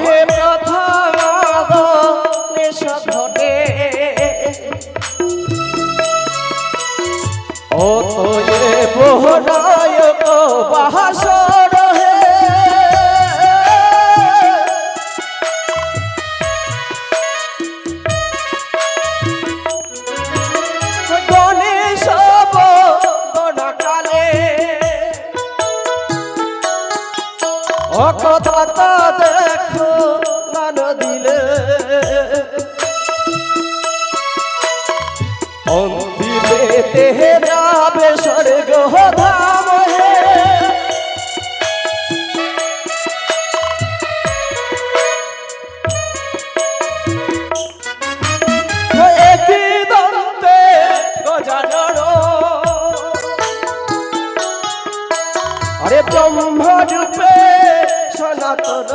হে প্রথম নেশা ঘটে ও তো এ বহুনায়ক বাহাসর হে গণেশ গণকালে ও কথা তো দেখো গান দিলে অন্তিমে দেহে যাবে স্বর্গ ধাম হে একই দন্তে গজানন আরে ব্রহ্মরূপে সনাতন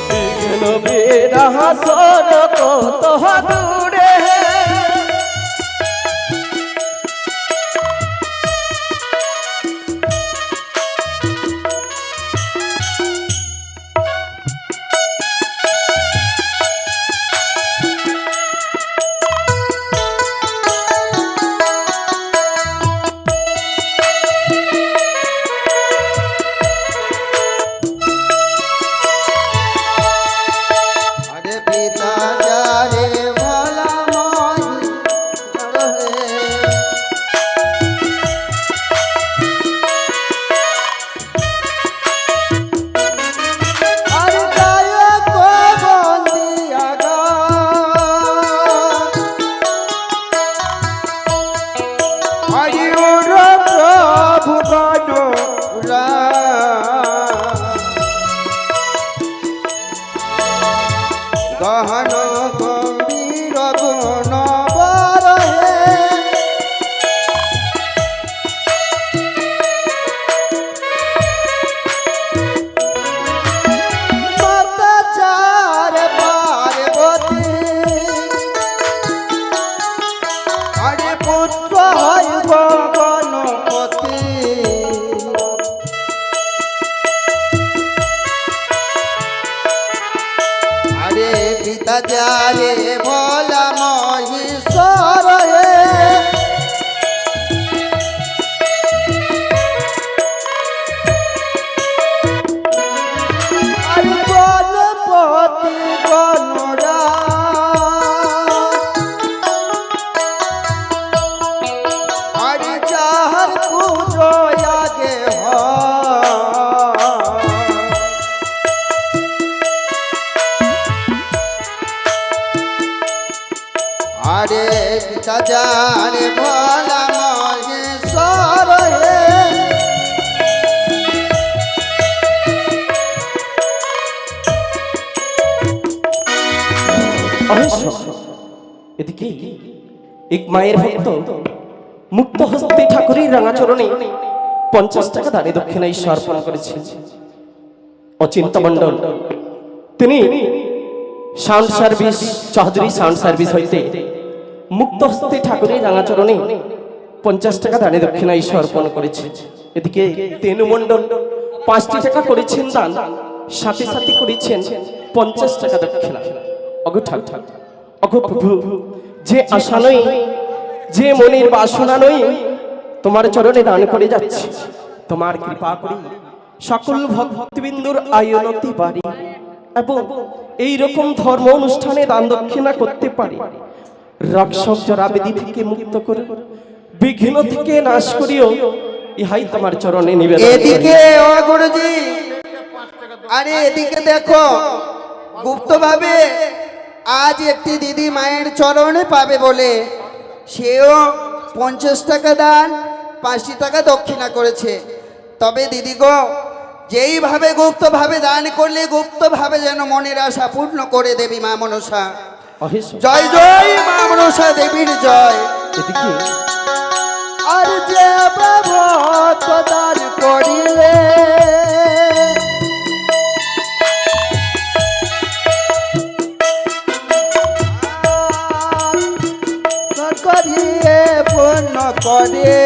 বিঘ্ন বিনাশন কত দূরে গহন গম্ভীর গুণবর হে মাতা চার পার্বতী আরে পুত্র হইব গণপতি পিতা যারে ভোলা মহেশ্বর হে আরে গণপতি গণরা আরে যাহার পুজো আগে আরে পিতা যারে ভোলা মহেশ্বর হে এদিকে এক মায়ের ভক্ত মুক্ত হস্তে ঠাকুরের রাঙাচরণে 50 টাকা দানে দক্ষিণা ঈশ্বর অর্পণ করেছেন। অচিন্তা মণ্ডল তিনি sound service Chowdhury sound service হইতে মুক্ত হস্তে ঠাকুরের রাঙাচরণে 50 টাকা দানে দক্ষিণা ঈশ্বর অর্পণ করেছে। এদিকে তেনু মণ্ডল 5টি টাকা করেছেন দান, সাথে সাথে করেছেন 50 টাকা দক্ষিণা। অগো ঠাকুর, অগো প্রভু, যে আশা নই, যে মনের বাসনা নই, তোমার চরণে দান করে যাচ্ছে। তোমার কৃপা করি সকল ভক্তবিন্দুর আয়নতি বাড়ি এবং এই রকম ধর্ম অনুষ্ঠানে দান দক্ষিণা করতে পারি। রাক্ষস জরাবেদি থেকে মুক্ত করে বিঘ্ন থেকে নাশ করিও, ইহাই তোমার চরণে নিবেদন। এদিকে ও গুরুজি, আরে এদিকে দেখো, গুপ্তভাবে আজ একটি দিদি মায়ের চরণে পাবে বলে সেও 50 টাকা দান, 5টি টাকা দক্ষিণা করেছে। তবে দিদি গো, যেইভাবে গুপ্তভাবে দান করলে গুপ্তভাবে যেন মনের আশা পূর্ণ করে দেবী মা মনসা। জয় জয় মা মনসা দেবীর জয়। এদিকে আর যে ভক্ত দান করিলে করিয়ে পূর্ণ করে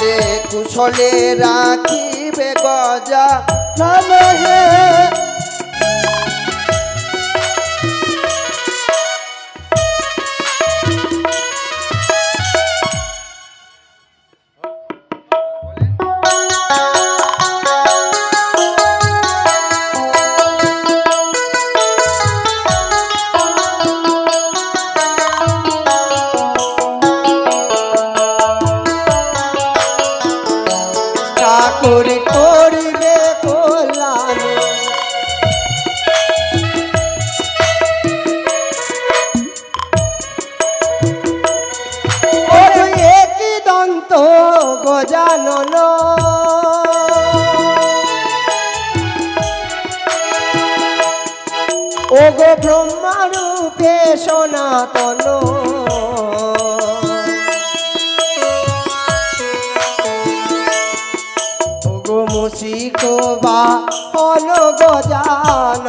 আরে কুশলে রাখিবে গজা নহে ঠাকুর করিবে কল্যাণ ওই একই দন্ত গজানন ও গো ব্রহ্মারূপে সনাতন মুসিক বা হল গজান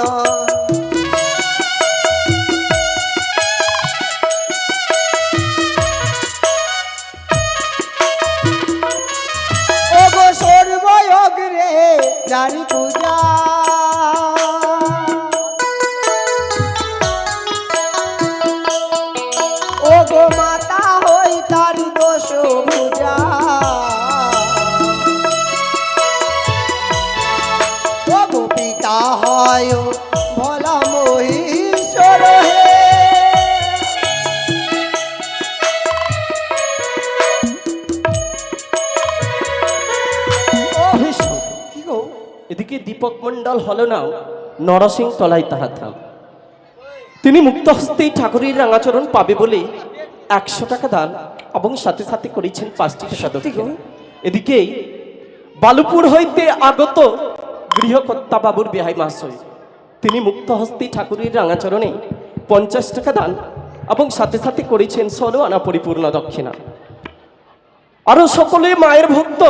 ও গো সর্বয়গ্রে জারি পূজা ও গো মাতা হই তার দোষ পূজা পিতা হয় ভোলা মহিষর হে কি গো এদিকে দীপক মণ্ডল হলো না নরসিং তলায় তাহা থাম। তিনি মুক্ত হস্তেই ঠাকুরের রাঙাচরণ পাবে বলে 100 টাকা দান এবং সাথে সাথে করেছেন 5টি টাকা দক্ষিণা। এদিকে বালুপুর হইতে আগত গৃহকর্তা বাবুর বিহাই মহাশয় তিনি মুক্ত হস্তে ঠাকুরের রাঙাচরণে 50 টাকা দান এবং সাথে সাথে করেছেন 16 আনা পরিপূর্ণ দক্ষিণা। আরো সকলে মায়ের ভক্ত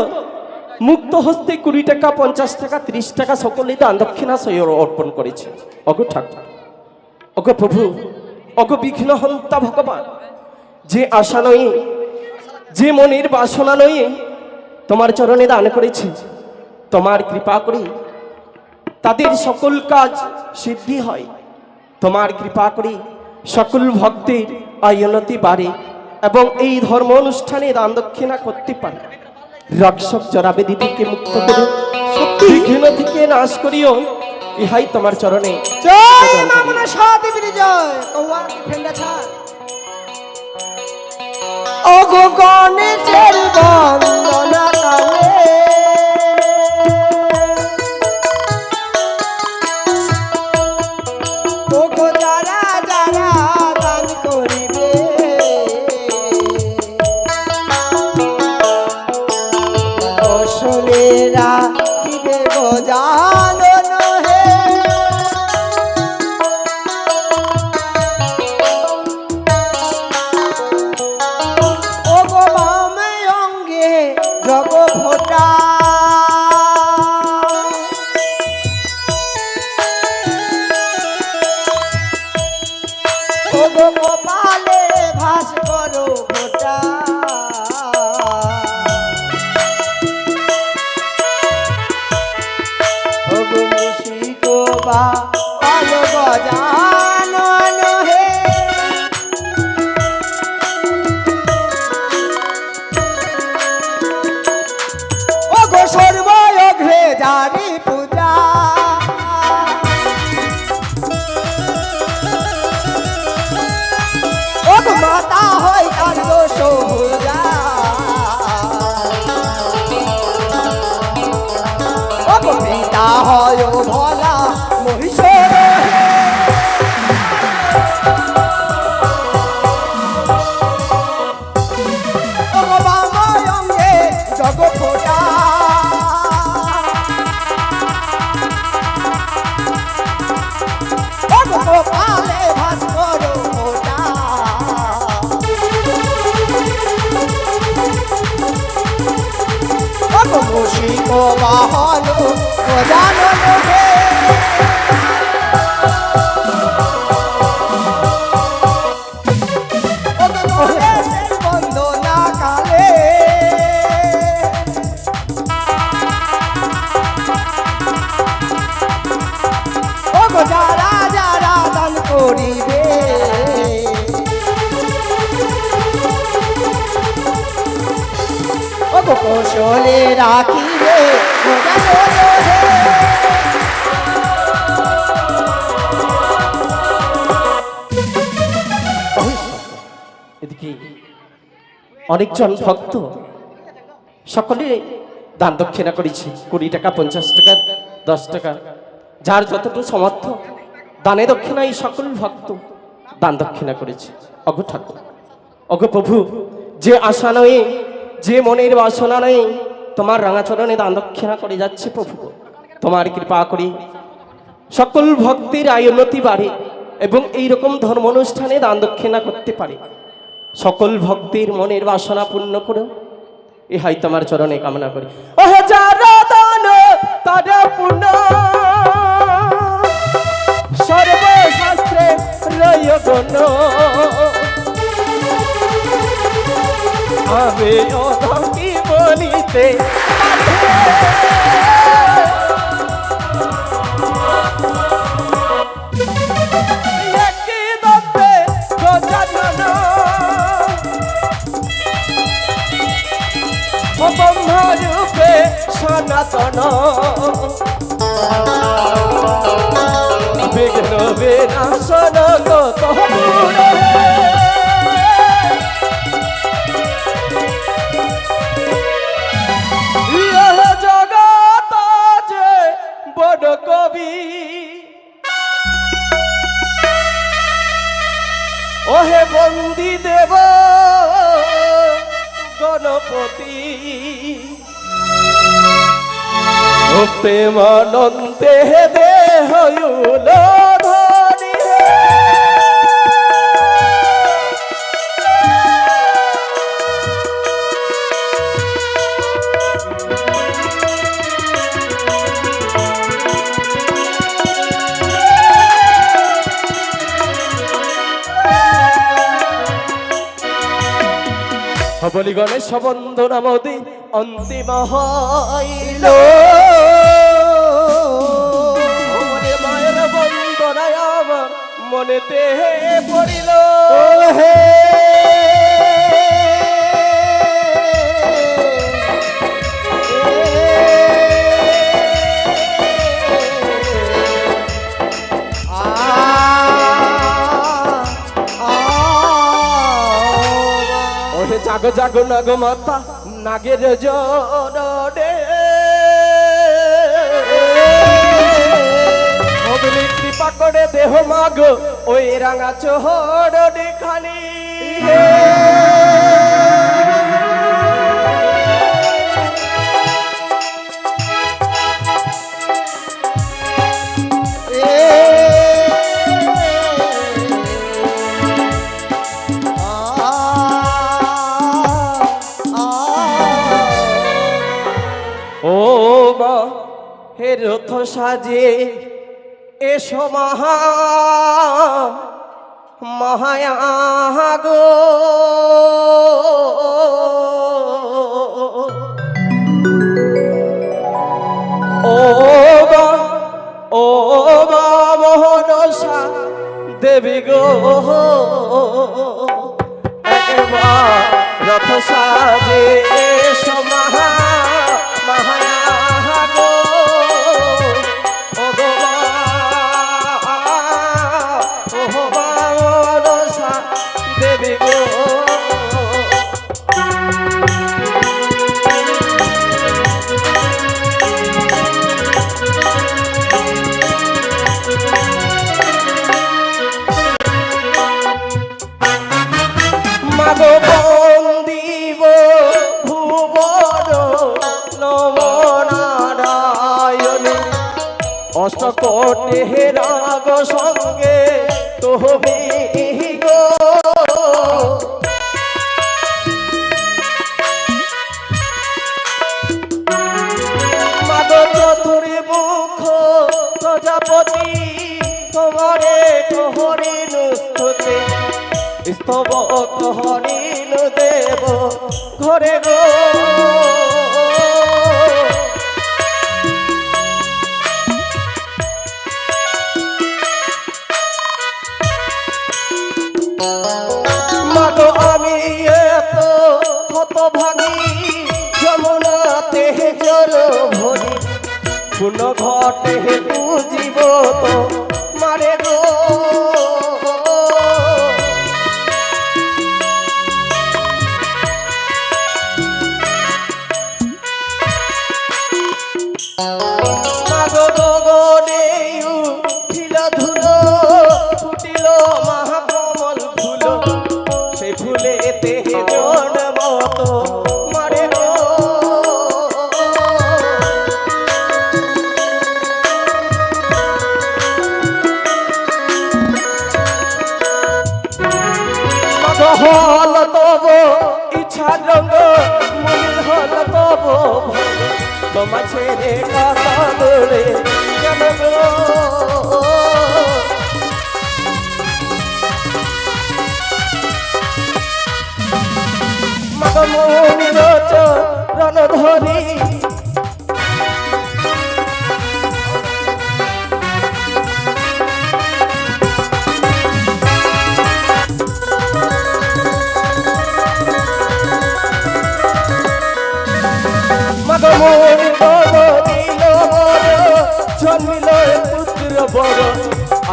মুক্ত হস্তে 20 টাকা 50 টাকা 30 টাকা সকলে দান দক্ষিণা সহ অর্পণ করেছে। অগো ঠাকুর, অগো প্রভু, অগো বিঘ্নহন্তা ভগবান, যে আশা নয় যে মনের বাসনা নয় তোমার চরণে দান করেছে, তোমার কৃপা করে তাদের সকল কাজ সিদ্ধি হয়। তোমার কৃপা করে সকল ভক্তের আয়নতি বাড়ে এবং এই ধর্ম অনুষ্ঠানে দান দক্ষিণা করতে পারে। রক্ষক জরাবে দিদিকে মুক্ত করে বিঘ্ন থেকে নাশ করিও, ইহাই তোমার চরণে। জয় মা মনসা দেবীর জয়। কৌয়ার ফেন্ডা ছাড় ও গো গণেশের বন্দনা কালে ও গো যারা যারা দান করিবে অসলেরা কিবে গজানন হে ও গো বামে অঙ্গে জগ ফোটা ও গো কপালে ভাস করো ফোটা ও গো মুশিক বা আলো গজানন হে ও গো সর্বয়গ্রে জারি পূজা ও গো মাতা হয় তার দোষ পূজা ও গো পিতা হয় ভোলা মহিষর হে ও গো বামে অঙ্গে জগ ফোটা ও গো কপালে ভাস করো ফোটা ও গো মুশিক বাহন গজানন হে ও গো গণেশের বন্দনা কালে কৌশলে রাখিবে এদিকে অনেকজন ভক্ত সকলে দান দক্ষিণা করেছে, 20 টাকা, 50 টাকা, 10 টাকা, যার যতটুকু সমর্থ দানে দক্ষিণা এই সকল ভক্ত দান দক্ষিণা করেছে। অগ ঠাকুর, অগ প্রভু, যে আশা নয়, যে মনের বাসনা নেই, তোমার রাঙাচরণে দান দক্ষিণা করে যাচ্ছে প্রভু, তোমার কৃপা করে সকল ভক্তের আয় উন্নতি বাড়ে এবং এইরকম ধর্ম অনুষ্ঠানে দান দক্ষিণা করতে পারে। সকল ভক্তের মনের বাসনা পূর্ণ করো, ইহাই তোমার চরণে কামনা করি। ওহে যারা দান তারা পূর্ণ, সর্বশাস্ত্রে রয় গণ, আমি অধকি বলিতে ব্রহ্মরূপে সনাতন, বিঘ্ন বিনাশন কত জগত যে বড় কবি, ওহে বন্দি দেব গণপতি, প্রেমানন্দে দেহ ধনি, বলি গণেশ বন্দনা মোদী অন্তিম হইল, মনে মায়ের বন্দনায় আমার মনেতে পড়িল, হে জাগো জাগো নাগ মাতা নাগের জরে, বলি কৃপা করে দেহ মাগ ওই রাঙা চোহর দেখানি, হে রথ সাজে এসো মহা মহায়া গো, ও মহনসা দেবী গো, একবার রথ সাজে এসো মহা মহায়া গো, দেবী গো, মাগো বন্দিব ভুবন নম নারায়ণ, অষ্টকোটি রাগ সঙ্গে তহবি গো, মাগো চতুরি মুখ প্রজাপতি তোমারে কহরিন স্তুতি, স্তবক হরিণ দেব ঘরে গো, মাগো আমি এত হতভাগী, যেমন পটে বুঝিব তো মারে গো মাগো গগনে উঠিল ধুলো ফুটিল মহাকমল ফুল সেই ফুলেতে জন্ম তো মারে গো হল তব ইচ্ছা রঙ্গ মন হল তব তোমা ছেড়ে কথা বলে কেন গো মগ মনির চরণ ধরি জন্মিল পুত্র বড়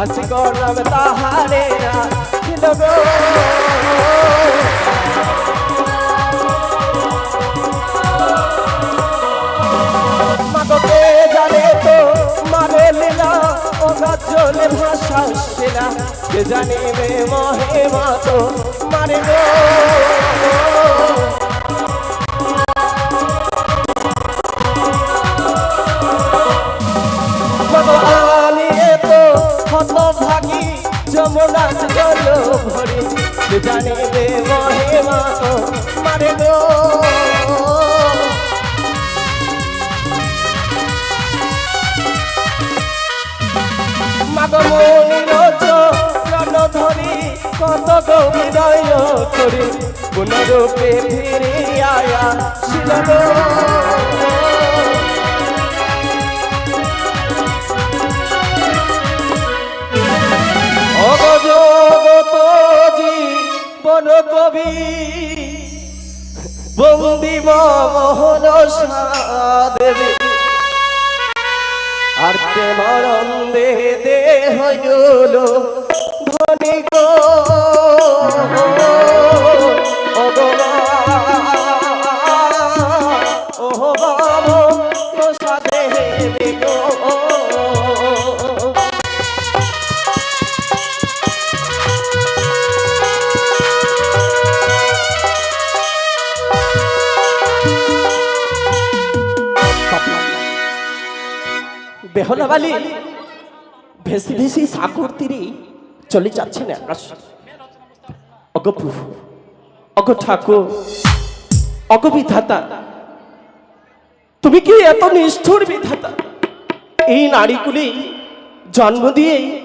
আসি গরম তাহারে ছিল গো মাগকে জানে তো মানে লীলা ও গাজলে ভাষা শিলা যে জানিবে মহিমা তো মানে গো ভাগি যমুনা জল ভরি জানিবে মহিমা তো মারে গো মাগ মনির চরণ ধরি কত গৌরয় করি পুনরূপে ফিরে আয়া ছিল গো জগত জীবন কবি বন্দিব মোহন দেবী আর প্রেমানন্দে দেহ হইল ধনী গো ওহ বাবা প্রসাদে গো বেহলা বালি ভেসে ভেসে সাগর তীরে চলে যাচ্ছেন আকাশ অগ প্রভু অগ ঠাকুর অগ বিধাতা তুমি কি এত নিষ্ঠুর বিধাতা এই নারীগুলি জন্ম দিয়ে